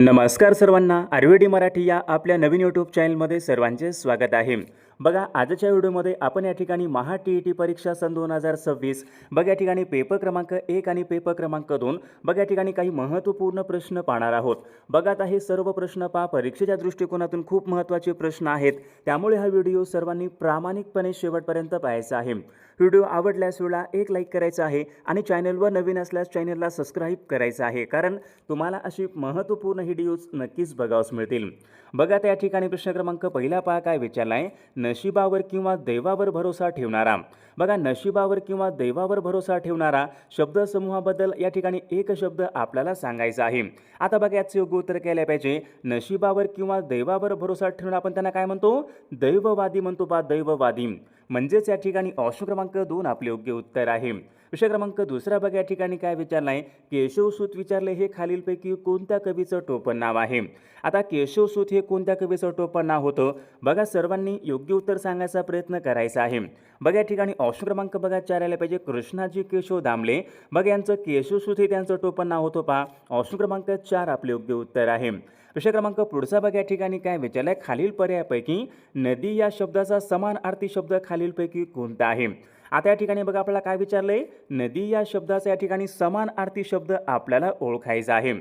नमस्कार सर्वांना, आयुर्वेदी मराठी या आपल्या नवीन यूट्यूब चॅनलमध्ये सर्वांचे स्वागत आहे. बघा, आजच्या व्हिडिओमध्ये आपण या ठिकाणी महा टी परीक्षा सन 2026 बघा या ठिकाणी पेपर क्रमांक 1 आणि पेपर क्रमांक 2 बघा या ठिकाणी काही महत्त्वपूर्ण प्रश्न पाहणार आहोत. बघा, आता हे सर्व प्रश्न परीक्षेच्या दृष्टिकोनातून खूप महत्त्वाचे प्रश्न आहेत, त्यामुळे हा व्हिडिओ सर्वांनी प्रामाणिकपणे शेवटपर्यंत पाहायचा आहे. व्हिडिओ आवडल्यास एक लाईक करायचा आहे आणि चॅनलवर नवीन असल्यास चॅनलला सबस्क्राईब करायचं आहे, कारण तुम्हाला अशी महत्त्वपूर्ण व्हिडिओज नक्कीच बघावयास मिळतील. बघा, त्या ठिकाणी प्रश्न क्रमांक पहिला काय विचारला आहे, नशिबावर किंवा दैवावर भरोसा ठेवणारा. बघा, नशिबावर किंवा दैवावर भरोसा ठेवणारा शब्दसमूहाबद्दल या ठिकाणी एक शब्द आपल्याला सांगायचा आहे. आता बघा, याचे योग्य उत्तर केले पाहिजे. नशिबावर किंवा दैवावर भरोसा ठेवून आपण त्यांना काय म्हणतो, दैववादी म्हणतो दैववादी. म्हणजेच या ठिकाणी ऑप्शन क्रमांक 2 आपले योग्य उत्तर आहे. विषय क्रमांक दुसरा बघा, या ठिकाणी काय विचारलं आहे, केशवसूत विचारले हे खालीलपैकी कोणत्या कवीचं टोपण नाव आहे. आता केशवसूत हे कोणत्या कवीचं टोपण नाव होतं. बघा, सर्वांनी योग्य उत्तर सांगायचा प्रयत्न करायचा आहे. बघा, या ठिकाणी ऑप्शन क्रमांक 4 आले पाहिजे, कृष्णाजी केशव दामले. बघा, यांचं केशवसूत हे त्यांचं टोपण नाव होतं ऑप्शन क्रमांक 4 आपले योग्य उत्तर आहे. विषय क्रमांक पुढचा बघा, या ठिकाणी काय विचारलंय, खालील पर्यायापैकी नदी या शब्दाचा समानार्थी शब्द खालीलपैकी कोणता आहे. आता या ठिकाणी बघा, आपल्याला काय विचारलंय, नदी या शब्दाचा या ठिकाणी समानार्थी शब्द आपल्याला ओळखायचा आहे.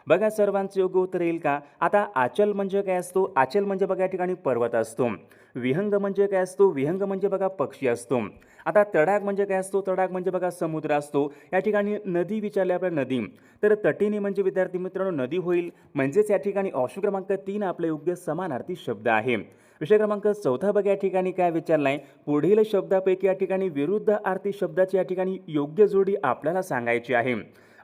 बघा, सर्वांचं योग्य उत्तर येईल का. आता आचल म्हणजे काय असतो, आचल म्हणजे बघा या ठिकाणी पर्वत असतो. विहंग म्हणजे काय असतो, विहंग म्हणजे बघा पक्षी असतो. आता तडाग म्हणजे काय असतो, तडाग म्हणजे बघा समुद्र असतो. या ठिकाणी नदी विचारली आपल्याला, नदी. तर तटिनी म्हणजे विद्यार्थी मित्रांनो नदी होईल. म्हणजेच या ठिकाणी ऑप्शन क्रमांक 3 आपले योग्य समानार्थी शब्द आहे. विषय क्रमांक 4 बघा, या ठिकाणी काय विचारलाय, पुढील शब्दापैकी या ठिकाणी विरुद्ध अर्थी शब्दाची या ठिकाणी योग्य जोडी आपल्याला सांगायची आहे.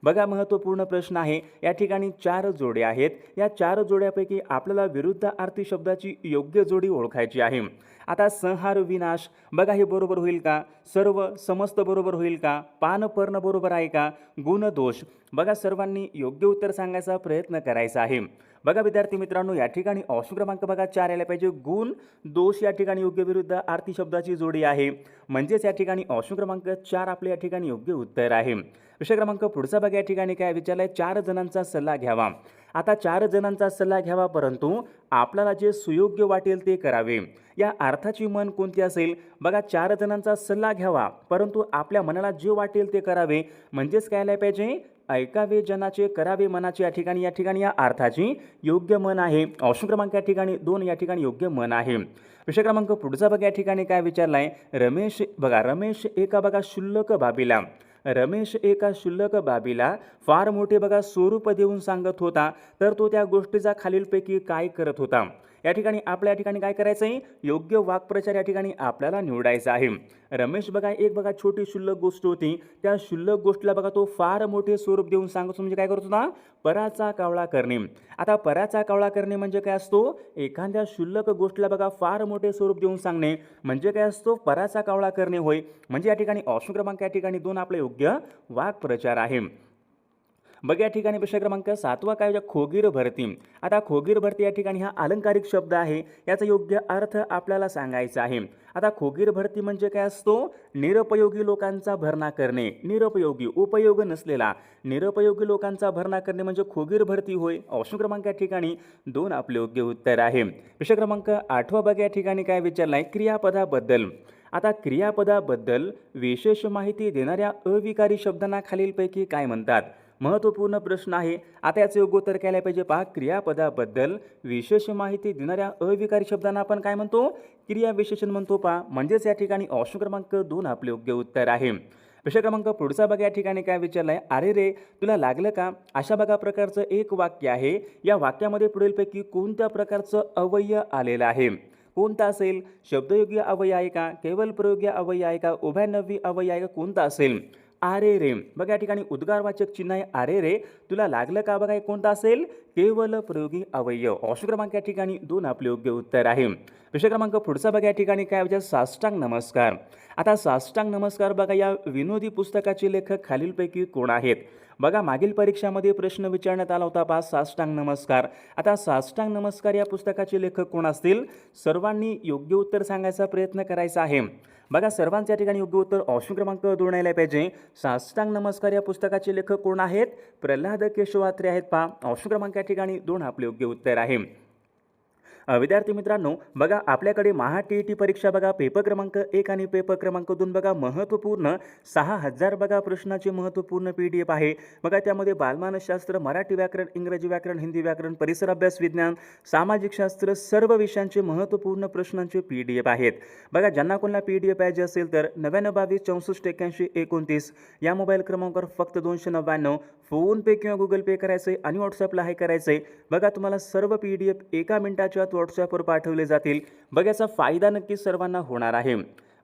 बघा, महत्त्वपूर्ण प्रश्न आहे. या ठिकाणी 4 जोड्या आहेत. या 4 जोड्यापैकी आपल्याला विरुद्ध अर्थी शब्दाची योग्य जोडी ओळखायची आहे. आता संहार विनाश बघा, हे बरोबर होईल का, सर्व समस्त बरोबर होईल का, पान पर्ण बरोबर आहे का, गुण दोष. बघा, सर्वांनी योग्य उत्तर सांगायचा प्रयत्न करायचा आहे. बघा विद्यार्थी मित्रांनो, या ठिकाणी ऑप्शन क्रमांक 4 आला पाहिजे, गुण दोष या ठिकाणी योग्य विरुद्ध अर्थी शब्दाची जोडी आहे. म्हणजेच या ठिकाणी ऑप्शन क्रमांक 4 आपले या ठिकाणी योग्य उत्तर आहे. विषय क्रमांक पुढचा बघा, या ठिकाणी काय विचारलंय, 4 जणांचा सल्ला घ्यावा. आता 4 जणांचा सल्ला घ्यावा, परंतु आपल्याला जे सुयोग्य वाटेल ते करावे. या अर्थाची मन कोणती असेल. बघा, 4 जणांचा सल्ला घ्यावा, परंतु आपल्या मनाला जे वाटेल ते करावे. म्हणजेच काय आलं पाहिजे, ऐकावे जनाचे करावे मनाचे. या ठिकाणी या अर्थाची योग्य मन आहे. ऑप्शन क्रमांक या ठिकाणी 2 या ठिकाणी योग्य मन आहे. विषय क्रमांक पुढचा बघा, या ठिकाणी काय विचारलाय, रमेश बघा, रमेश एका बघा शुल्लक बाबीला, रमेश एका शुल्लक बाबीला फार मोठे बघा स्वरूप देऊन सांगत होता, तर तो त्या गोष्टीचा खालीलपैकी काय करत होता. या ठिकाणी आपल्या ठिकाणी काय करायचं आहे, योग्य वाक्प्रचार या ठिकाणी आपल्याला निवडायचा आहे. रमेश बघा एक बघा छोटी शुल्लक गोष्ट होती, त्या शुल्लक गोष्टीला बघा तो फार मोठे स्वरूप देऊन सांगतो. म्हणजे काय करत होता, पराचा कावळा करणे. आता पराचा कावळा करणे म्हणजे काय असतो, एखाद्या शुल्लक गोष्टीला बघा फार मोठे स्वरूप देऊन सांगणे म्हणजे काय असतो, पराचा कावळा करणे होय. म्हणजे या ठिकाणी ऑप्शन क्रमांक या ठिकाणी 2 आपले योग्य वाक्प्रचार आहे. बघा, या ठिकाणी प्रश्न क्रमांक 7 काय, खोगीर भरती. आता खोगीर भरती या ठिकाणी हा अलंकारिक शब्द आहे, याचा योग्य अर्थ आपल्याला सांगायचा आहे. आता खोगीर भरती म्हणजे काय असतो, निरुपयोगी लोकांचा भरणा करणे. निरुपयोगी, उपयोग नसलेला, निरुपयोगी लोकांचा भरणा करणे म्हणजे खोगीर भरती होय. ऑप्शन क्रमांक या ठिकाणी 2 आपले योग्य उत्तर आहे. विषय क्रमांक 8 बघा, या ठिकाणी काय विचारलाय, क्रियापदाबद्दल. आता क्रियापदाबद्दल विशेष माहिती देणाऱ्या अविकारी शब्दांना खालीलपैकी काय म्हणतात. महत्त्वपूर्ण प्रश्न आहे. आता याचे योग्य उत्तर केले पाहिजे. क्रियापदाबद्दल विशेष माहिती देणाऱ्या अविकारी शब्दांना आपण काय म्हणतो, क्रियाविशेषण म्हणतो म्हणजेच या ठिकाणी ऑप्शन क्रमांक 2 आपले योग्य उत्तर आहे. विषय क्रमांक पुढचा बघा, या ठिकाणी काय विचारलंय, अरे रे तुला लागलं का. अशा बघा प्रकारचं एक वाक्य आहे. या वाक्यामध्ये पुढीलपैकी कोणत्या प्रकारचं अवयव आलेलं आहे. कोणता असेल, शब्दयोग्य अवयव आहे का, केवल प्रयोग्य अवयव आहे का, उभयनवी अवयव आहे का, कोणता असेल. अरे रे बघा, या ठिकाणी उद्गारवाचक चिन्ह आहे. अरे रे तुला लागलं का बघा, कोणता असेल, केवल प्रयोगी अवयव. ऑप्शन क्रमांक या ठिकाणी 2 आपले योग्य उत्तर आहे. विषय क्रमांक पुढचा बघा, या ठिकाणी काय विचार, साष्टांग नमस्कार. आता साष्टांग नमस्कार बघा, या विनोदी पुस्तकाचे लेखक खालीलपैकी कोण आहेत. बघा मागील परीक्षामध्ये प्रश्न विचारण्यात आला होता पहा साष्टांग नमस्कार. आता साष्टांग नमस्कार या पुस्तकाचे लेखक कोण असतील? सर्वांनी योग्य उत्तर सांगायचा प्रयत्न करायचा आहे. बघा सर्वांच्या ठिकाणी योग्य उत्तर ऑप्शन क्रमांक 2 यायला पाहिजे. साष्टांग नमस्कार या पुस्तकाचे लेखक कोण आहेत? प्रल्हाद केशव अत्रे आहेत पहा. ऑप्शन क्रमांक या ठिकाणी 2 आपले योग्य उत्तर आहे. विद्यार्थी मित्रांनो, बघा आपल्याकडे महा टी परीक्षा बघा पेपर क्रमांक 1 आणि पेपर क्रमांक 2 बघा महत्त्वपूर्ण 6000 बघा प्रश्नाचे महत्त्वपूर्ण PDF आहे. बघा त्यामध्ये बालमानसशास्त्र, मराठी व्याकरण, इंग्रजी व्याकरण, हिंदी व्याकरण, परिसर अभ्यास विज्ञान, सामाजिक शास्त्र सर्व विषयांचे महत्त्वपूर्ण प्रश्नांचे PDF आहेत. बघा ज्यांना कोणाला PDF पाहिजे असेल तर 9922 64 81 29 या मोबाईल क्रमांकावर फक्त 299 फोनपे किंवा गुगल पे करायचे आणि व्हॉट्सअपला हाय करायचे. बघा तुम्हाला सर्व PDF एका मिनिटाच्या व्हॉट्सअपवर पाठवले जातील. बघा याचा फायदा नक्कीच सर्वांना होणार आहे.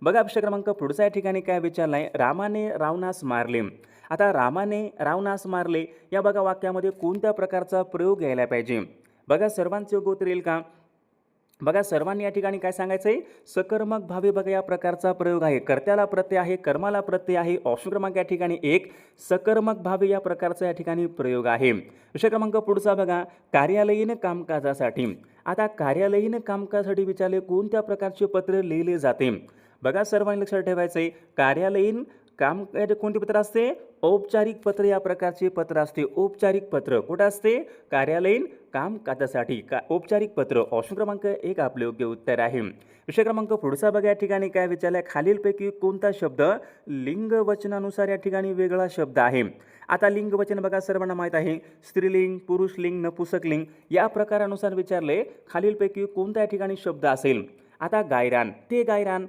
बघा विषय क्रमांक पुढचा या ठिकाणी काय विचारला आहे? रामाने रावणास मारले. आता रामाने रावणास मारले या बघा वाक्यामध्ये कोणत्या प्रकारचा प्रयोग घ्यायला पाहिजे? बघा सर्वांचे योग्य उत्तर येईल का? बघा सर्वांनी या ठिकाणी काय सांगायचं आहे? सकर्मक भावे बघा या प्रकारचा प्रयोग आहे. कर्त्याला प्रत्यय आहे, कर्माला प्रत्यय आहे. ऑप्शन क्रमांक या ठिकाणी 1 सकर्मक भावे या प्रकारचा या ठिकाणी प्रयोग आहे. विषय क्रमांक पुढचा बघा कार्यालयीन कामकाजासाठी. आता कार्यालयीन कामकाजासाठी विचारले कोणत्या प्रकारचे पत्र लिहिले जाते? बघा सर्वांनी लक्षात ठेवायचं आहे कार्यालयीन काम कोणते पत्र असते? औपचारिक पत्र या प्रकारचे पत्र असते. औपचारिक पत्र कुठं असते? कार्यालयीन कामकाजासाठी औपचारिक पत्र. ऑप्शन क्रमांक 1 आपले योग्य उत्तर आहे. विषय क्रमांक पुढचा बघा या ठिकाणी काय विचारलं आहे? खालीलपैकी कोणता शब्द लिंग वचनानुसार या ठिकाणी वेगळा शब्द आहे? आता लिंग वचन बघा सर्वांना माहीत आहे स्त्रीलिंग, पुरुषलिंग, नपुसकलिंग या प्रकारानुसार विचारले खालीलपैकी कोणत्या या ठिकाणी शब्द असेल? आता गायरान, ते गायरान.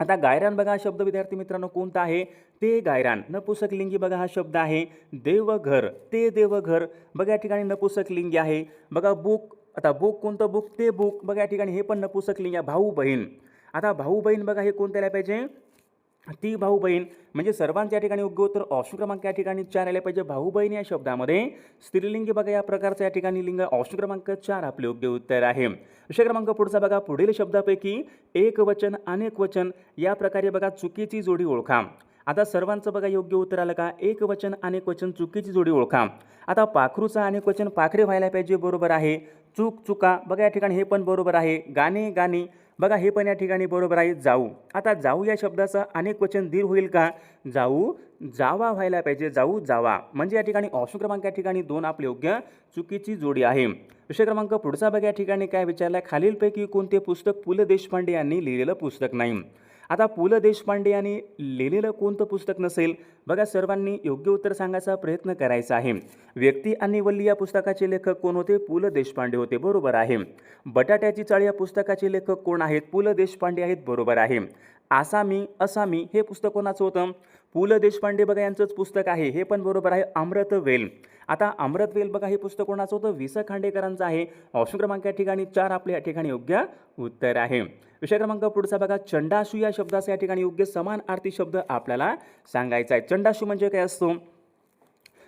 आता गायरान बघा हा शब्द विद्यार्थी मित्रांनो कोणता आहे? ते गायरान. नपुसकलिंगी बघा हा शब्द आहे देवघर, ते देवघर. बघा या ठिकाणी नपुसकलिंगी आहे. बघा बुक, आता बुक कोणतं बुक? ते बुक. बघा या ठिकाणी हे पण नपुसकलिंगी आहे. भाऊ बहीण. आता भाऊ बहीण बघा हे कोणत्या यायला पाहिजे? ती भाऊ बहीण. म्हणजे सर्वांच्या ठिकाणी योग्य उत्तर ऑप्शन क्रमांक या ठिकाणी 4 आले पाहिजे. भाऊ बहीण या शब्दामध्ये स्त्रीलिंगी बघा या प्रकारचा या ठिकाणी लिंग ऑप्शन क्रमांक 4 आपले योग्य उत्तर आहे. विषय क्रमांक पुढचा बघा पुढील शब्दापैकी एक वचन अनेक वचन या प्रकारे बघा चुकीची जोडी ओळखा. आता सर्वांचं बघा योग्य उत्तर आलं का? एक वचन अनेक वचन चुकीची जोडी ओळखा. आता पाखरूचा अनेक वचन पाखरे व्हायला पाहिजे, बरोबर आहे. चूक चुका बघा या ठिकाणी हे पण बरोबर आहे. गाणे गाणी बघा हे पण या ठिकाणी बरोबर आहे. जाऊ, आता जाऊ या शब्दाचं अनेक वचन दीर्घ होईल का? जाऊ जावा व्हायला पाहिजे. जाऊ जावा. म्हणजे या ठिकाणी ऑप्शन क्रमांक या ठिकाणी 2 आपले योग्य चुकीची जोडी आहे. विषय क्रमांक पुढचा बघा या ठिकाणी काय विचारलं आहे? खालीलपैकी कोणते पुस्तक पु ल देशपांडे यांनी लिहिलेलं पुस्तक नाही? आता पु ल देशपांडे यांनी लिहिलेलं कोणतं पुस्तक नसेल? बघा सर्वांनी योग्य उत्तर सांगायचा प्रयत्न करायचा आहे. व्यक्ती आणि वल्ली या पुस्तकाचे लेखक कोण होते? पु ल देशपांडे होते, बरोबर आहे. बटाट्याची चाळ या पुस्तकाचे लेखक कोण आहेत? पु ल देशपांडे आहेत, बरोबर आहे. आसामी असामी हे पुस्तक कोणाचं होतं? पु ल देशपांडे बघा यांचंच पुस्तक आहे, हे पण बरोबर आहे. अमृतवेल, आता अमृतवेल बघा हे पुस्तक कोणाचं होतं? वि स खांडेकरांचं आहे. ऑप्शन क्रमांक या ठिकाणी 4 आपल्या या ठिकाणी योग्य उत्तर आहे. विषय क्रमांक पुढचा बघा चंडाशू या शब्दाचा या ठिकाणी योग्य समानार्थी शब्द आपल्याला सांगायचा आहे. चंडाशू म्हणजे काय असतो?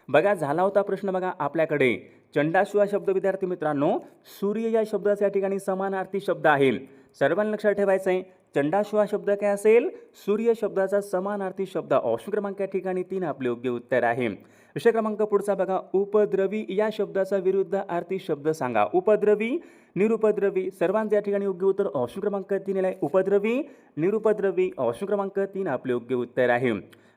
बघा झाला होता प्रश्न बघा आपल्याकडे. चंडाशू हा शब्द विद्यार्थी मित्रांनो सूर्य या शब्दाच्या ठिकाणी समानार्थी शब्द आहे. सर्वांनी लक्षात ठेवायचं आहे. चंडाशू हा शब्द काय असेल? सूर्य शब्दाचा समानार्थी शब्द. ऑप्शन क्रमांक या ठिकाणी 3 आपले योग्य उत्तर आहे. विषय क्रमांक पुढचा बघा उपद्रवी या शब्दाचा विरुद्ध अर्थी शब्द सांगा. उपद्रवी निरुपद्रवी. सर्वांच्या ठिकाणी योग्य उत्तर ऑप्शन क्रमांक 3 आहे. उपद्रवी निरुपद्रवी. ऑप्शन क्रमांक 3 आपले योग्य उत्तर आहे.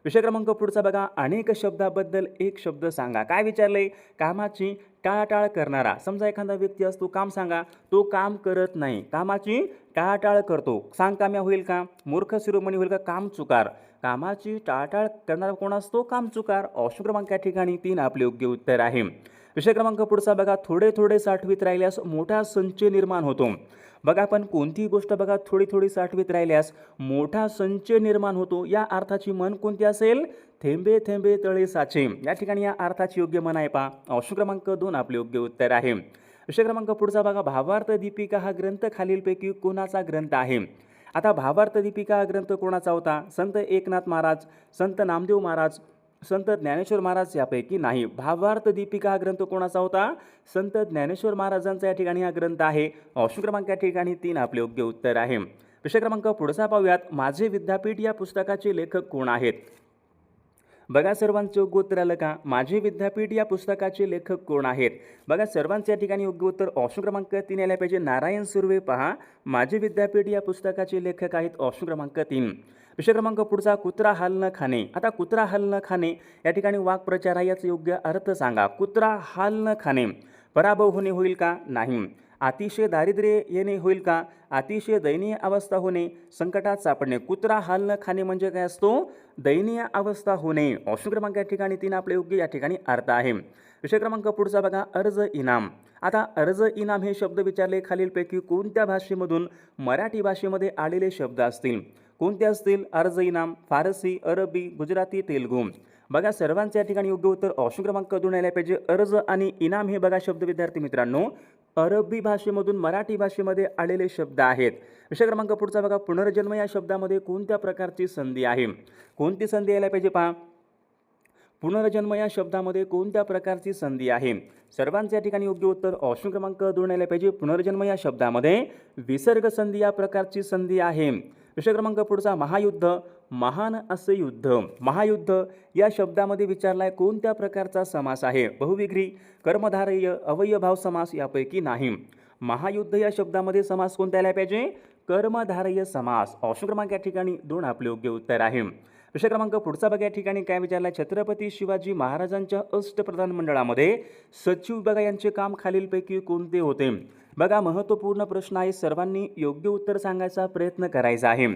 विषय क्रमांक पुढचा बघा अनेक शब्दाबद्दल एक शब्द सांगा. काय विचारले? कामाची टाळाटाळ करणारा. समजा एखादा व्यक्ती असतो, काम सांगा, तो काम करत नाही, कामाची टाळाटाळ करतो. सांग काम्या होईल का? मूर्ख शिरोमणी होईल का? काम चुकार. कामाची टाळाटाळ करणारा कोण असतो? काम चुकार. ऑप्शन क्रमांक या ठिकाणी 3 आपले योग्य उत्तर आहे. विषय क्रमांक पुढचा बघा थोडे थोडे साठवीत राहिल्यास मोठा संच निर्माण होतो. बघा आपण कोणतीही गोष्ट बघा थोडी थोडी साठवीत राहिल्यास मोठा संच निर्माण होतो. या अर्थाची म्हण कोणती असेल? थेंबे थेंबे तळे साचे. या ठिकाणी या अर्थाची योग्य म्हण आहे पहा. ऑप्शन क्रमांक 2 आपले योग्य उत्तर आहे. विषय क्रमांक पुढचा बघा भावार्थ दीपिका हा ग्रंथ खालीलपैकी कोणाचा ग्रंथ आहे? आता भावार्थ दीपिका हा ग्रंथ कोणाचा होता? संत एकनाथ महाराज, संत नामदेव महाराज, संत ज्ञानेश्वर महाराज यापैकी नाही. भावार्थ दीपिका हा ग्रंथ कोणाचा होता? संत ज्ञानेश्वर महाराजांचा या ठिकाणी हा ग्रंथ आहे. ऑप्शन क्रमांक या ठिकाणी 3 आपले योग्य उत्तर आहे. विषय क्रमांक पुढचा पाहूयात. माझे विद्यापीठ या पुस्तकाचे लेखक कोण आहेत? बघा सर्वांचं योग्य उत्तर आलं का? माझे विद्यापीठ या पुस्तकाचे लेखक कोण आहेत? बघा सर्वांचं या ठिकाणी योग्य उत्तर ऑप्शन क्रमांक 3 यायला पाहिजे. नारायण सुर्वे. पहा, माझे विद्यापीठ या पुस्तकाचे लेखक आहेत ऑप्शन क्रमांक 3. विषय क्रमांक पुढचा, कुत्रा हाल न खाणे. आता कुत्रा हाल न खाणे या ठिकाणी वाक्प्रचार आहे, याचा योग्य अर्थ सांगा. कुत्रा हाल न खाणे. पराभव होणे होईल का? नाही. अतिशय दारिद्र्य येणे होईल का? अतिशय दयनीय अवस्था होणे, संकटात सापडणे. कुत्रा हाल न खाणे म्हणजे काय असतो? दयनीय अवस्था होणे. ऑप्शन क्रमांक या ठिकाणी 3 आपले योग्य या ठिकाणी अर्थ आहे. विषय क्रमांक पुढचा बघा, अर्ज इनाम. आता अर्ज इनाम हे शब्द विचारले खालीलपैकी कोणत्या भाषेमधून मराठी भाषेमध्ये आलेले शब्द असतील? कोणते असतील? अर्ज इनाम, फारसी, अरबी, गुजराती, तेलुगू. बघा सर्वांचे या ठिकाणी योग्य उत्तर ऑप्शन क्रमांक 2 यायला पाहिजे. अर्ज आणि इनाम हे बघा शब्द विद्यार्थी मित्रांनो अरबी भाषेमधून मराठी भाषेमध्ये आलेले शब्द आहेत. विषय क्रमांक पुढचा बघा, पुनर्जन्म या शब्दामध्ये कोणत्या प्रकारची संधी आहे? कोणती संधी यायला पाहिजे? पहा, पुनर्जन्म या शब्दामध्ये कोणत्या प्रकारची संधी आहे? सर्वांचे या ठिकाणी योग्य उत्तर ऑप्शन क्रमांक 2 यायला पाहिजे. पुनर्जन्म या शब्दामध्ये विसर्ग संधी या प्रकारची संधी आहे. विषय क्रमांक पुढचा, महायुद्ध, महान असे युद्ध. महायुद्ध या शब्दामध्ये विचारलाय कोणत्या प्रकारचा समास आहे? बहुविग्री, कर्मधारय, अवयभाव समास यापैकी नाही. महायुद्ध या शब्दामध्ये समास कोणता यायला पाहिजे? कर्मधारय समास. ऑप्शन क्रमांक या ठिकाणी 2 आपले योग्य उत्तर आहे. विषय क्रमांक पुढचा बघा, या ठिकाणी काय विचारलाय? छत्रपती शिवाजी महाराजांच्या अष्टप्रधान मंडळामध्ये सचिव बघा यांचे काम खालीलपैकी कोणते होते? बघा महत्त्वपूर्ण प्रश्न आहे, सर्वांनी योग्य उत्तर सांगायचा प्रयत्न करायचा आहे.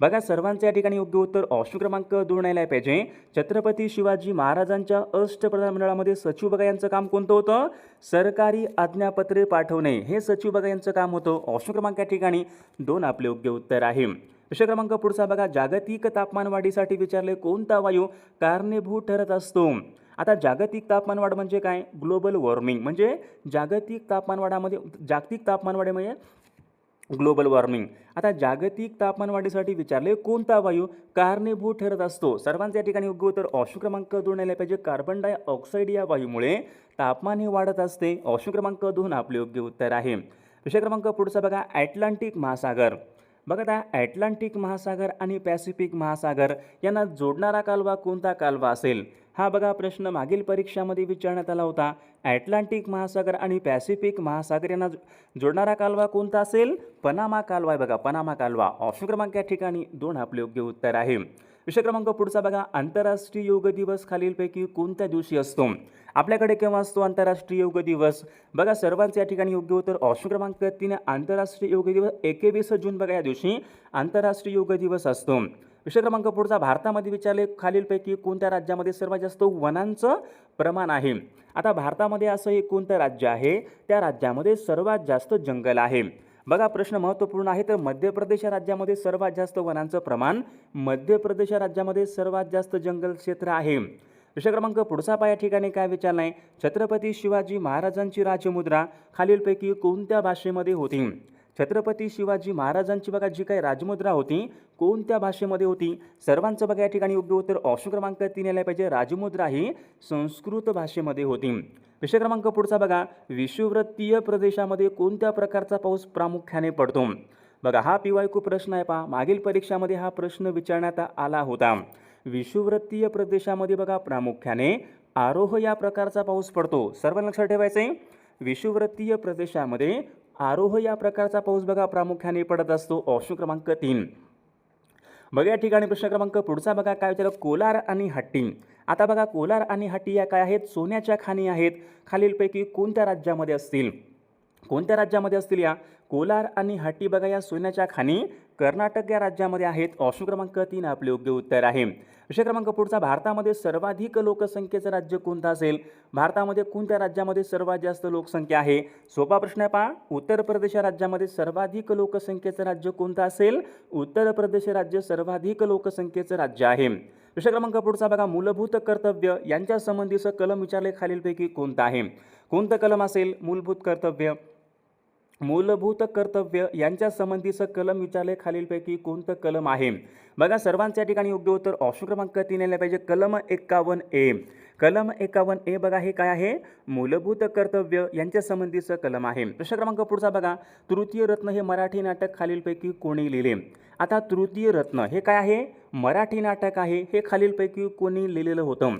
बघा सर्वांचे या ठिकाणी योग्य उत्तर ऑप्शन क्रमांक 2 यायला पाहिजे. छत्रपती शिवाजी महाराजांच्या अष्टप्रधान मंडळामध्ये सचिव बघा यांचं काम कोणतं होतं? सरकारी आज्ञापत्रे पाठवणे हे सचिव बघा यांचं काम होतं. ऑप्शन क्रमांक या ठिकाणी 2 आपले योग्य उत्तर आहे. विषय क्रमांक पुढचा बघा, जागतिक तापमानवाढीसाठी विचारले कोणता वायू कारणीभूत ठरत असतो? आता जागतिक तापमानवाढ म्हणजे काय? Global warming. म्हणजे जागतिक तापमानवाढीमध्ये ग्लोबल वॉर्मिंग. आता जागतिक तापमानवाढीसाठी विचारले कोणता वायू कारणीभूत ठरत असतो? सर्वांच्या ठिकाणी योग्य उत्तर ऑप्शन क्रमांक 2 यायला पाहिजे. कार्बन डायऑक्साईड या वायूमुळे तापमान हे वाढत असते. ऑप्शन क्रमांक 2 आपले योग्य उत्तर आहे. विषय क्रमांक पुढचा बघा, अटलांटिक महासागर. बघा आता अटलांटिक महासागर आणि पॅसिफिक महासागर यांना जोडणारा कालवा कोणता कालवा असेल? हा बघा प्रश्न मागील परीक्षामध्ये विचारण्यात आला होता. अटलांटिक महासागर आणि पॅसिफिक महासागर यांना जोडणारा कालवा कोणता असेल? पनामा कालवा आहे बघा, पनामा कालवा. ऑप्शन क्रमांक या ठिकाणी 2 आपले योग्य उत्तर आहे. विषय क्रमांक पुढचा बघा, आंतरराष्ट्रीय योग दिवस खालीलपैकी कोणत्या दिवशी असतो? आपल्याकडे केव्हा असतो आंतरराष्ट्रीय योग दिवस? बघा सर्वांचे या ठिकाणी योग्य उत्तर ऑप्शन क्रमांक 3 आंतरराष्ट्रीय योग दिवस 21 जून बघा या दिवशी आंतरराष्ट्रीय योग दिवस असतो. विषय क्रमांक पुढचा, भारतामध्ये विचारले खालीलपैकी कोणत्या राज्यामध्ये सर्वात जास्त वनांचं प्रमाण आहे? आता भारतामध्ये असं एक कोणतं राज्य आहे त्या राज्यामध्ये सर्वात जास्त जंगल आहे? बघा प्रश्न महत्त्वपूर्ण आहे. तर मध्य प्रदेश या राज्यामध्ये सर्वात जास्त वनांचं प्रमाण, मध्य प्रदेश या राज्यामध्ये सर्वात जास्त जंगल क्षेत्र आहे. विषय क्रमांक पुढचा पहा, या ठिकाणी काय विचारलं आहे? छत्रपती शिवाजी महाराजांची राजमुद्रा खालीलपैकी कोणत्या भाषेमध्ये होती? छत्रपती शिवाजी महाराजांची बघा जी काही राजमुद्रा होती कोणत्या भाषेमध्ये होती? सर्वांचं बघा या ठिकाणी योग्य उत्तर ऑप्शन क्रमांक 3 यायला पाहिजे. राजमुद्रा ही संस्कृत भाषेमध्ये होती. विषय क्रमांक पुढचा बघा, विषुववृत्तीय प्रदेशामध्ये कोणत्या प्रकारचा पाऊस प्रामुख्याने पडतो? बघा हा PYQ प्रश्न आहे पहा, मागील परीक्षामध्ये हा प्रश्न विचारण्यात आला होता. विषुववृत्तीय प्रदेशामध्ये बघा प्रामुख्याने आरोह या प्रकारचा पाऊस पडतो. सर्वांना लक्षात ठेवायचं आहे, विषुववृत्तीय प्रदेशामध्ये आरोह या प्रकारचा पाऊस बघा प्रामुख्याने पडत असतो. ऑप्शन क्रमांक 3. बघा या ठिकाणी प्रश्न क्रमांक पुढचा बघा काय विचारलं? कोलार आणि हट्टी. आता बघा कोलार आणि हट्टी या काय आहेत? सोन्याच्या खाणी आहेत. खालीलपैकी कोणत्या राज्यामध्ये असतील? कोणत्या राज्यामध्ये असतील या? कोलार आणि हट्टी बघा या सोन्याच्या खाणी कर्नाटक या राज्यामध्ये आहेत. ऑप्शन क्रमांक 3 आपले योग्य उत्तर आहे. विषय क्रमांक पुढचा, भारतामध्ये सर्वाधिक लोकसंख्येचं राज्य कोणतं असेल? भारतामध्ये कोणत्या राज्यामध्ये सर्वात जास्त लोकसंख्या आहे? सोपा प्रश्न आहे पहा. उत्तर प्रदेश या राज्यामध्ये सर्वाधिक लोकसंख्येचं राज्य कोणतं असेल? उत्तर प्रदेश राज्य सर्वाधिक लोकसंख्येचं राज्य आहे. विषय क्रमांक पुढचा बघा, मूलभूत कर्तव्य यांच्या संबंधीचं कलम विचारले खालीलपैकी कोणतं आहे? कोणतं कलम असेल? मूलभूत कर्तव्य यांच्या संबंधीचं कलम विचारले खालीलपैकी कोणतं कलम आहे? बघा सर्वांच्या ठिकाणी योग्य उत्तर ऑप्शन क्रमांक 3 यायला पाहिजे. कलम 51A. कलम 51A बघा हे काय आहे, मूलभूत कर्तव्य यांच्या संबंधीचं कलम आहे. प्रश्न क्रमांक पुढचा बघा, तृतीय रत्न हे मराठी नाटक खालीलपैकी कोणी लिहिले? आता तृतीय रत्न हे काय आहे, मराठी नाटक आहे. हे खालीलपैकी कोणी लिहिलेलं होतं?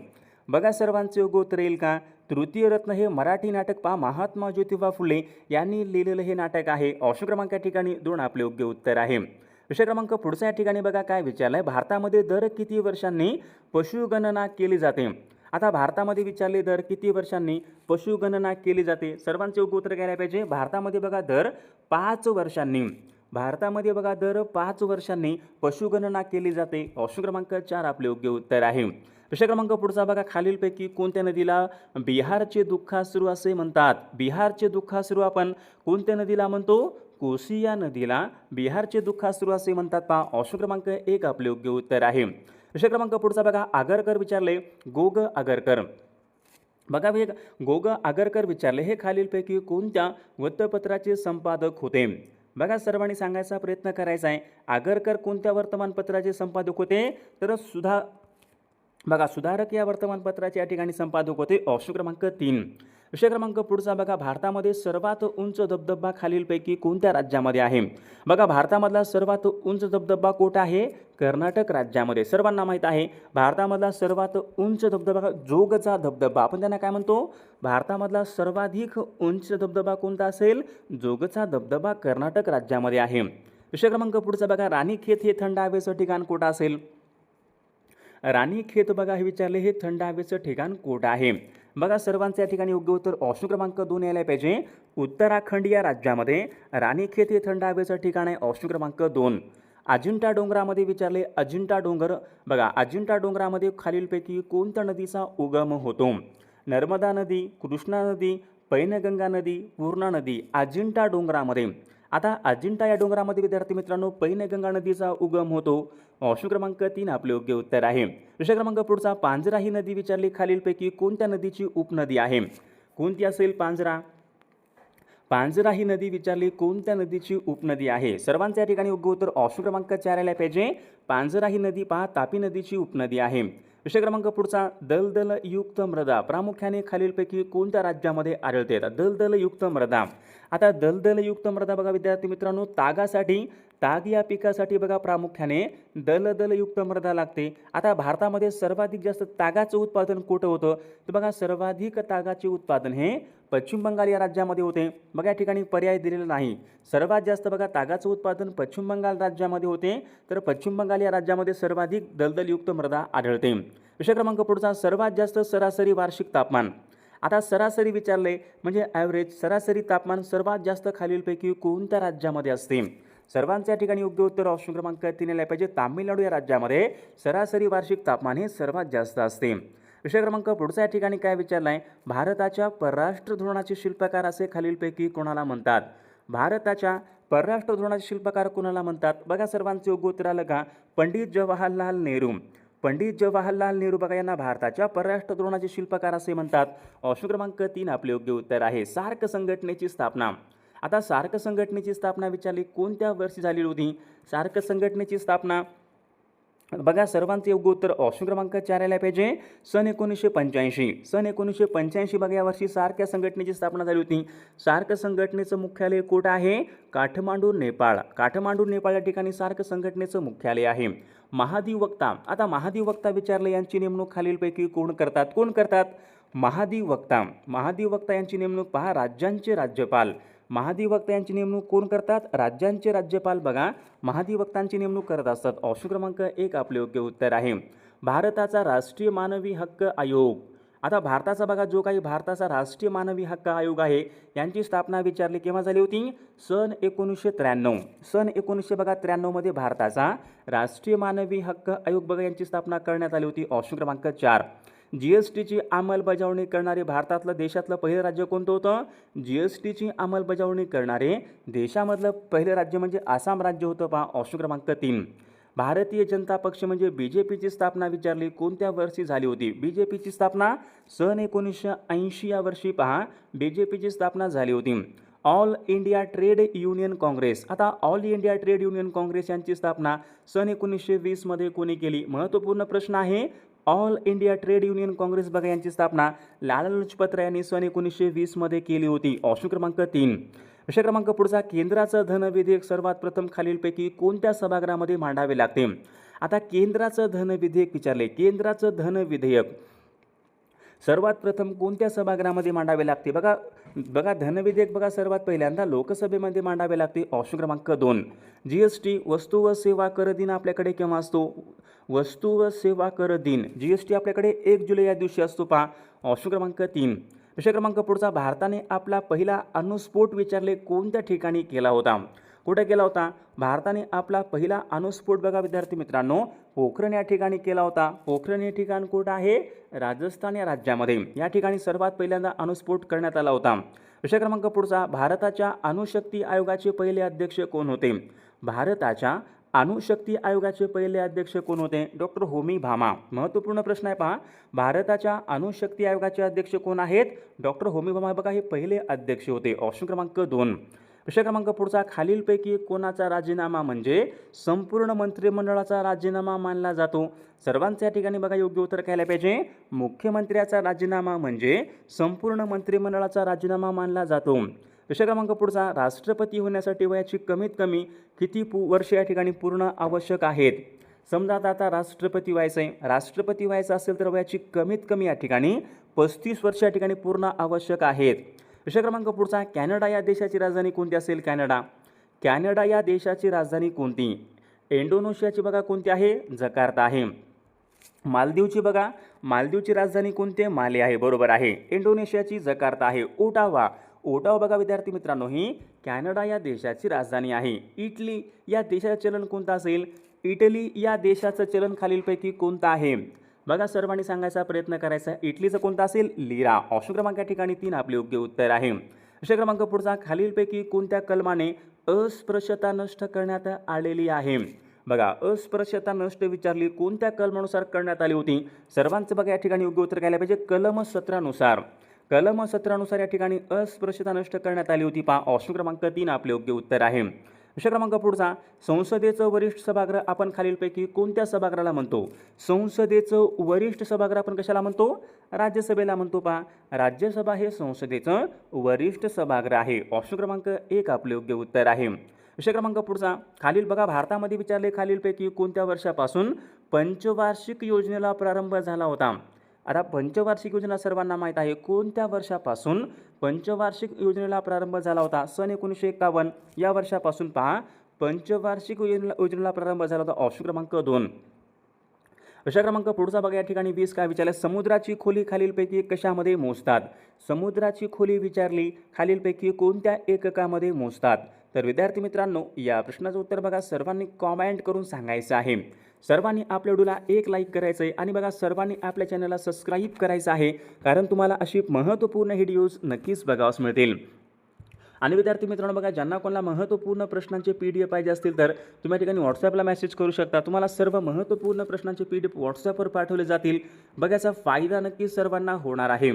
बघा सर्वांचे योग्य उत्तर येईल का? तृतीय रत्न हे मराठी नाटक महात्मा ज्योतिबा फुले यांनी लिहिलेलं हे नाटक आहे. ऑप्शन क्रमांक या ठिकाणी 2 आपले योग्य उत्तर आहे. विषय क्रमांक पुढचा या ठिकाणी बघा काय विचारलंय, भारतामध्ये दर किती वर्षांनी पशुगणना केली जाते? आता भारतामध्ये विचारले दर किती वर्षांनी पशुगणना केली जाते? सर्वांचे योग्य उत्तर घ्यायला पाहिजे. भारतामध्ये बघा दर 5 वर्षांनी, भारतामध्ये बघा दर 5 वर्षांनी पशुगणना केली जाते. ऑप्शन क्रमांक 4 आपले योग्य उत्तर आहे. विषय क्रमांक पुढचा बघा, खालीलपैकी कोणत्या नदीला बिहारचे दुःखाश्रू असे म्हणतात? बिहारचे दुःखाश्रू आपण कोणत्या नदीला म्हणतो? कोसी या नदीला बिहारचे दुःखाश्रू असे म्हणतात. पहा ऑप्शन क्रमांक 1 आपले योग्य उत्तर आहे. विषय क्रमांक पुढचा बघा, आगरकर विचारले, गोग आगरकर बघा गोग आगरकर विचारले हे खालीलपैकी कोणत्या वृत्तपत्राचे संपादक होते? बघा सर्वांनी सांगायचा प्रयत्न करायचा आहे. आगरकर कोणत्या वर्तमानपत्राचे संपादक होते? तर सुधारक या वर्तमानपत्राचे या ठिकाणी संपादक होते. ऑप्शन क्रमांक 3. विषय क्रमांक पुढचा बघा, भारतामध्ये सर्वात उंच धबधबा खालीलपैकी कोणत्या राज्यामध्ये आहे? बघा भारतामधला सर्वात उंच धबधबा कोठा आहे? कर्नाटक राज्यामध्ये. सर्वांना माहीत आहे भारतामधला सर्वात उंच धबधबा जोगचा धबधबा, आपण त्यांना काय म्हणतो? भारतामधला सर्वाधिक उंच धबधबा कोणता असेल? जोगचा धबधबा कर्नाटक राज्यामध्ये आहे. विषय क्रमांक पुढचा बघा, राणीखेत हे थंड हवेचं ठिकाण कोठं असेल? राणीखेत बघा हे विचारले हे थंड हवेचं ठिकाण कोठं आहे? बघा सर्वांच्या ठिकाणी योग्य उत्तर ऑप्शन क्रमांक 2 यायला पाहिजे. उत्तराखंड या राज्यामध्ये राणीखेत हे थंड हवेचं ठिकाण आहे. ऑप्शन क्रमांक 2. अजिंठा डोंगरामध्ये विचारले, अजिंठा डोंगर बघा अजिंठा डोंगरामध्ये खालीलपैकी कोणत्या नदीचा उगम होतो? नर्मदा नदी, कृष्णा नदी, पैनगंगा नदी, पूर्णा नदी. अजिंठा डोंगरामध्ये, आता अजिंठा या डोंगरामध्ये विद्यार्थी मित्रांनो पैनगंगा नदीचा उगम होतो. ऑप्शन क्रमांक 3 आपले योग्य उत्तर आहे. विषय क्रमांक पुढचा, पांझरा ही नदी विचारली खालीलपैकी कोणत्या नदीची उपनदी आहे? कोणती असेल पांझरा? पांझरा ही नदी विचारली कोणत्या नदीची उपनदी आहे? सर्वांच्या ठिकाणी योग्य उत्तर ऑप्शन क्रमांक 4 यायला पाहिजे. पांझरा ही नदी पहा तापी नदीची उपनदी आहे. विषय क्रमांक पुढचा, दलदलयुक्त मृदा प्रामुख्याने खालीलपैकी कोणत्या राज्यामध्ये आढळते? दलदलयुक्त मृदा, आता दलदलयुक्त मृदा बघा विद्यार्थी मित्रांनो तागासाठी, ताग या पिकासाठी बघा प्रामुख्याने दलदलयुक्त मृदा लागते. आता भारतामध्ये सर्वाधिक जास्त तागाचं उत्पादन कुठं होतं? तर बघा सर्वाधिक तागाचे उत्पादन हे पश्चिम बंगाल या राज्यामध्ये होते. बघा या ठिकाणी पर्याय दिलेला नाही. सर्वात जास्त बघा तागाचं उत्पादन पश्चिम बंगाल राज्यामध्ये होते, तर पश्चिम बंगाल या राज्यामध्ये सर्वाधिक दलदलयुक्त मृदा आढळते. विषय क्रमांक पुढचा, सर्वात जास्त सरासरी वार्षिक तापमान, आता सरासरी विचारले म्हणजे ॲव्हरेज सरासरी तापमान सर्वात जास्त खालीलपैकी कोणत्या राज्यामध्ये असते? सर्वांच्या ठिकाणी योग्य उत्तर ऑप्शन क्रमांक 3 यायला पाहिजे. तामिळनाडू या राज्यामध्ये सरासरी वार्षिक तापमान हे सर्वात जास्त असते. विषय क्रमांक पुढचा या ठिकाणी काय विचारला आहे, भारताच्या परराष्ट्र धोरणाचे शिल्पकार असे खालीलपैकी कोणाला म्हणतात? भारताच्या परराष्ट्र धोरणाचे शिल्पकार कोणाला म्हणतात? बघा सर्वांचे योग्य उत्तर आलं का? पंडित जवाहरलाल नेहरू. पंडित जवाहरलाल नेहरू बघा यांना भारताच्या परराष्ट्र धोरणाचे शिल्पकार असे म्हणतात. ऑप्शन क्रमांक 3 आपले योग्य उत्तर आहे. सार्क संघटनेची स्थापना, आता सार्क संघटनेची स्थापना विचारली कोणत्या वर्षी झालेली होती? सार्क संघटनेची स्थापना बघा सर्वांचे योग्य उत्तर ऑप्शन क्रमांक 4 यायला पाहिजे. सन 1985. सन 1985 बघा या वर्षी सार्क या संघटनेची स्थापना झाली होती. सार्क संघटनेचं मुख्यालय कुठं आहे? काठमांडू नेपाळ. काठमांडू नेपाळ या ठिकाणी सार्क संघटनेचं मुख्यालय आहे. महाधिवक्ता, आता महाधिवक्ता विचारले यांची नेमणूक खालीलपैकी कोण करतात? कोण करतात? महाधिवक्ता. महाधिवक्ता यांची नेमणूक पहा राज्यांचे राज्यपाल. महाधिवक्ता यांची नेमणूक कोण करतात? राज्यांचे राज्यपाल बघा महाधिवक्तांची नेमणूक करत असतात. ऑप्शन क्रमांक 1 आपले योग्य उत्तर आहे. भारताचा राष्ट्रीय मानवी हक्क आयोग, आता भारताचा बघा जो काही भारताचा राष्ट्रीय मानवी हक्क आयोग आहे यांची स्थापना विचारली केव्हा झाली होती? सन 1993. सन 1993 मध्ये भारताचा राष्ट्रीय मानवी हक्क आयोग बघा यांची स्थापना करण्यात आली होती. ऑप्शन क्रमांक 4. जीएसटीची अंमलबजावणी करणारे भारतातलं देशातलं पहिलं राज्य कोणतं होतं? जीएसटीची अंमलबजावणी करणारे देशामधलं पहिलं राज्य म्हणजे आसाम राज्य होतं. पहा ऑप्शन क्रमांक 3. भारतीय जनता पक्ष म्हणजे बीजेपीची स्थापना विचारली कोणत्या वर्षी झाली होती? बीजेपीची स्थापना सन 1980 या वर्षी पहा बीजेपीची स्थापना झाली होती. All India Trade Union Congress, आता All India Trade Union Congress यांची स्थापना सन 1920 मध्ये कोणी केली? महत्त्वपूर्ण प्रश्न आहे. All India Trade Union Congress बघा यांची स्थापना लाला लजपत राय यांनी सन 1920 मध्ये केली होती. ऑप्शन क्रमांक 3. विषय क्रमांक पुढचा, केंद्राचं धन विधेयक सर्वात प्रथम खालीलपैकी कोणत्या सभागृहामध्ये मांडावे लागते? आता केंद्राचं धन विधेयक विचारले. केंद्राचं धन विधेयक सर्वात प्रथम कोणत्या सभागृहामध्ये मांडावे लागते? बघा धन विधेयक बघा सर्वात पहिल्यांदा लोकसभेमध्ये मांडावे लागते. ऑप्शन क्रमांक 2. जीएसटी वस्तू व सेवा कर दिन आपल्याकडे केव्हा असतो? वस्तू व सेवा कर दिन जीएसटी आपल्याकडे 1 जुलै या दिवशी असतो पहा. ऑप्शन क्रमांक 3. विषय क्रमांक पुढचा, भारताने आपला पहिला अणुस्फोट विचारले कोणत्या ठिकाणी केला होता? कुठे केला होता? भारताने आपला पहिला अणुस्फोट बघा विद्यार्थी मित्रांनो पोखरण या ठिकाणी केला होता. पोखरण हे ठिकाण कुठं आहे? राजस्थान या राज्यामध्ये. या ठिकाणी सर्वात पहिल्यांदा अणुस्फोट करण्यात आला होता. विषय क्रमांक पुढचा, भारताच्या अणुशक्ती आयोगाचे पहिले अध्यक्ष कोण होते? भारताच्या अणुशक्ती आयोगाचे पहिले अध्यक्ष कोण होते? डॉक्टर होमी भामा. महत्त्वपूर्ण प्रश्न आहे पहा. भारताच्या अणुशक्ती आयोगाचे अध्यक्ष कोण आहेत? डॉक्टर होमी भामा बघा हे पहिले अध्यक्ष होते. ऑप्शन क्रमांक 2. विषय क्रमांक पुढचा, खालीलपैकी कोणाचा राजीनामा म्हणजे संपूर्ण मंत्रिमंडळाचा राजीनामा मानला जातो? सर्वांचं या ठिकाणी बघा योग्य उत्तर काय पाहिजे? मुख्यमंत्र्याचा राजीनामा म्हणजे संपूर्ण मंत्रिमंडळाचा राजीनामा मानला जातो. विषय क्रमांक पुढचा, राष्ट्रपती होण्यासाठी वयाची कमीत कमी किती वर्ष या ठिकाणी पूर्ण आवश्यक आहेत? समजा आता राष्ट्रपती व्हायचं आहे. राष्ट्रपती व्हायचं असेल तर वयाची कमीत कमी या ठिकाणी 35 वर्ष या ठिकाणी पूर्ण आवश्यक आहेत. विषय क्रमांक पुढचा, कॅनडा या देशाची राजधानी कोणती असेल? कॅनडा या देशाची राजधानी कोणती? इंडोनेशियाची बघा कोणती आहे? जकार्ता आहे. मालदीवची बघा मालदीवची राजधानी कोणती आहे? माले आहे. बरोबर आहे. इंडोनेशियाची जकार्ता आहे. ओटावा बघा विद्यार्थी मित्रांनो ही कॅनडा या देशाची राजधानी आहे. इटली या देशाचं चलन कोणतं असेल? इटली या देशाचं चलन खालीलपैकी कोणतं आहे? बघा सर्वांनी सांगायचा प्रयत्न करायचा. इटलीचं कोणतं असेल? लिरा. ऑप्शन क्रमांक या ठिकाणी 3 आपले योग्य उत्तर आहे. विषय क्रमांक पुढचा, खालीलपैकी कोणत्या कलमाने अस्पृश्यता नष्ट करण्यात आलेली आहे? बघा अस्पृश्यता नष्ट विचारली कोणत्या कलमानुसार करण्यात आली होती? सर्वांचं बघा या ठिकाणी योग्य उत्तर काय पाहिजे? कलम 17 या ठिकाणी अस्पृश्यता नष्ट करण्यात आली होती पहा. ऑप्शन क्रमांक 3 आपले योग्य उत्तर आहे. विषय क्रमांक पुढचा, संसदेचं वरिष्ठ सभागृह आपण खालीलपैकी कोणत्या सभागृहाला म्हणतो? संसदेचं वरिष्ठ सभागृह आपण कशाला म्हणतो? राज्यसभेला म्हणतो पहा. राज्यसभा हे संसदेचं वरिष्ठ सभागृह आहे. ऑप्शन क्रमांक 1 आपले योग्य उत्तर आहे. विषय क्रमांक पुढचा, खालील बघा भारतामध्ये विचारले खालीलपैकी कोणत्या वर्षापासून पंचवार्षिक योजनेला प्रारंभ झाला होता? आता पंचवार्षिक योजना सर्वांना माहीत आहे. कोणत्या वर्षापासून पंचवार्षिक योजनेला प्रारंभ झाला होता? सन 1951 या वर्षापासून पहा पंचवार्षिक योजनेला प्रारंभ झाला होता. ऑप्शन क्रमांक 2. विषय क्रमांक पुढचा बघा या ठिकाणी 20 काय विचारले? समुद्राची खोली खालीलपैकी कशामध्ये मोजतात? समुद्राची खोली विचारली खालीलपैकी कोणत्या एककामध्ये मोजतात? तर विद्यार्थी मित्रांनो या प्रश्नाचं उत्तर बघा सर्वांनी कॉमेंट करून सांगायचं आहे. सर्वांनी आपल्या व्हिडिओला एक लाईक करायचं आहे आणि बघा सर्वांनी आपल्या चॅनलला सबस्क्राईब करायचं आहे, कारण तुम्हाला अशी महत्त्वपूर्ण व्हिडिओज नक्कीच बघावयास मिळतील. आणि विद्यार्थी मित्रांनो बघा ज्यांना कोणाला महत्त्वपूर्ण प्रश्नांचे PDF पाहिजे असतील तर तुम्ही या ठिकाणी व्हॉट्सॲपला मेसेज करू शकता. तुम्हाला सर्व महत्त्वपूर्ण प्रश्नांचे PDF व्हॉट्सॲपवर पाठवले जातील. बघा याचा फायदा नक्कीच सर्वांना होणार आहे.